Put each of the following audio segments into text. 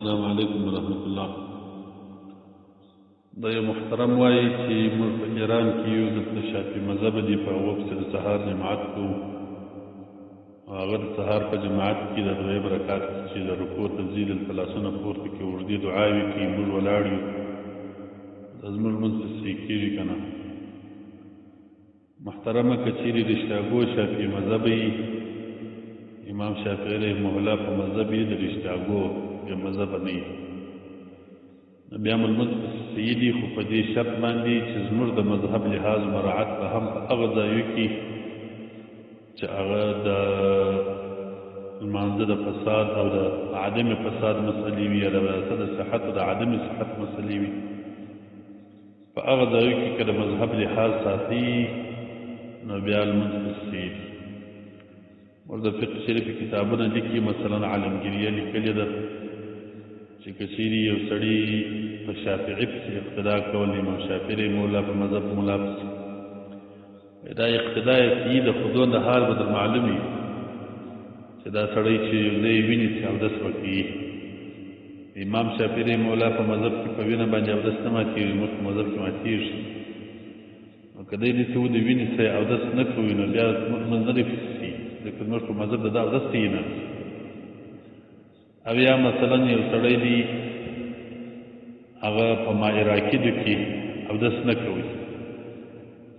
السلام علیکم ورحمۃ اللہ. د یو محترم وایي چې موږ په ایران کې یو دلته شافعي مذهب دي، په هغو پسې د سهار جماعت کوو. هغه د سهار په جماعت کې د دویم رکعت چې د رکوع ته ځي، دلته لاسونه پورته کړي، اوږدې دعاوې کوي، موږ ولاړ یو. دا زموږ لمونځ ته صحیح کېږي که نه؟ محترمه که چیرې د شیکاګو شافعي مذهب وي، امام شافعي رحمه الله په مذهب یې د شیکاګو یا مذهب نه وي، بیا مو لمونځ پسې صحیح دي، خو په دې شرط باندې چې زموږ د مذهب لحاظ مراعات به هم په هغه ځایو کې چې هغه د لمانځه د فساد او د عدم فساد مسلې وي، یا د د صحت او د عدم صحت مسلې وي، په هغه ځایو کې که د مذهب لحاظ ساتي نو بیا لمونځ پسې صحیح دي. موږ د فقه شریف کتابونه لیکي، مثلا عالمګیریه لیکلې ده چې که چیرې یو سړي په شافعي پسې اقتدا کول، امام شافعي رحمه الله په مذهب ملا پسې، دا اقتدا یې صحیح ده، خو دونه حال به در معلوم وي چې دا سړی چې یو ځای ویني چې اودس به کوي. امام شافعي رحمه الله په مذهب کې په وینه باندې اودس نه ماتېږي، موږ په مذهب کې ماتېږي. نو که دی داسې ودې وینې څخه اودس نه کوي نو بیا موږ نه دی پسې صحیح، ځکه زموږ په مذهب د ده اودس صحیح نه. او یا مثلا یو سړی دی هغه په ماء راکدو کې اودس نه کوي،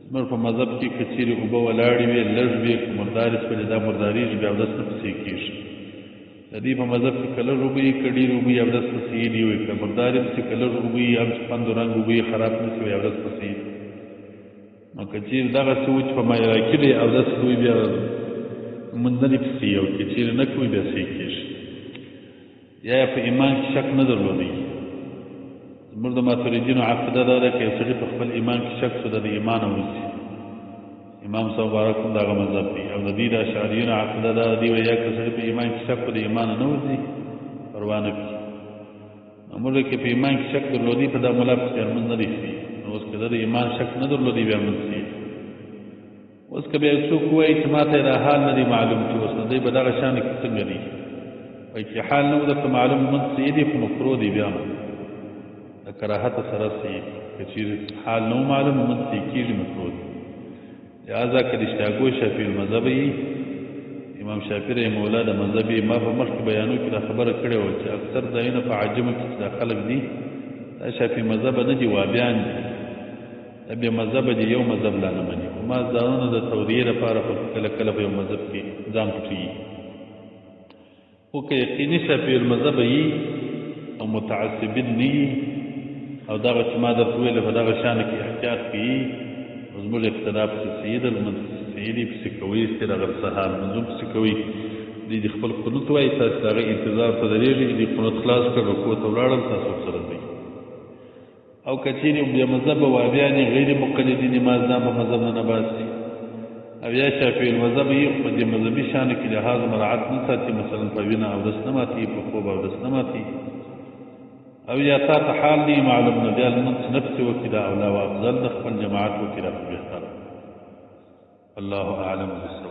زموږ په مذهب کې که چیرې اوبه ولاړې وي، لږ وي، که مردارې شولې، دا مردارېږي، بیا اودس نه پسې کېږي. د دې په مذهب کې که لږ اوبه وي، که ډېرې اوبه وي، اودس پسې دي وي، که مردارې پسې که لږ اوبه وي، هم چې خوند و رنګ اوبه یې خراب نه شي وي، اودس پسې دي. نو که چیرې دغسې و چې په ماء راکدو یې اودس کوي، بیا لمونځ نه دي پسې، او که چیرې نه کوي بیا صحیح کېږي. یا په ایمان کې شک نه درلودی. زموږ د ماتریدینو عقیده دا ده که یو سړي په خپل ایمان کې شک شو، د ایمان اوځي. امام صاحب مبارک هم د هغه مذهب دی. او د دې د اشعریینو عقیده دا دی، وایي که سړي په ایمان کې شک و د ایمان نه وځي، پروا نه کړي. نو موږ کې په ایمان کې شک درلودي، په دا ملا پسې لمونځ نه دی صحیح. نو اوس که د ایمان شک نه درلودي بیا لمونځ صحیح. اوس که بیا څوک ووایي چې ما ته دا حال نه دی معلوم چې اوس نو دی به دغه شانې کې څنګه دی، وایي چې حال نه و درته معلوم، لمونځ صحیح دی، خو مکروه دی، بیا نو د کراهت سره صحیح دی. که چیرې حال نه و معلوم، لمونځ صحیح کېږي، مکروه دی. لہذا که د شیکاګو شافعي المذهب وي، امام شافعي رحمه الله د مذهب یې، ما په مخکې بیانو کې دا خبره کړې وه چې اکثر ځایونه په عجمو کې چې دا خلک دي دا شافعي مذهب نه دي، وابیان دي، دا بیا مذهب دي، یو مذهب لا نه مني. خو ما ځانونه د توریې لپاره خو کله کله په یو مذهب کې ځان پټوي. خو که یقیني شافعي المذهب وي او متعصبین نه وي، او دغه چې ما درته ویلې په دغه شانې کې احتیاط کوي، نو زموږ اقتدا پسې صحیح ده، لمونځ صحیح دي، پسې کوئ، استراغه سهار لمونځ پسې کوئ. دوی د خپل قنوت وایي، تاسو د هغه انتظار ته درېږئ، د قنوت خلاص کړ، رکوع ته ولاړل، تاسو ورسره ځئ. او که چیرې بیا مذهب وابیانې غیر مقلدین ما ځان په مذهب نه باسي، او یا شافعي المذهب یې په دې مذهبي شانو کې لحاظ مراعات نه ساتي، مثلا په وینه اودس نه ماتي، په خوب اودس نه ماتي، او یا تا ته حال دی معلوم نه، بیا لمونځ نه پسې وکړي، دا اولا و افضل ده، خپل جماعت وکړي، دا بهتره. الله اعلم بالصواب.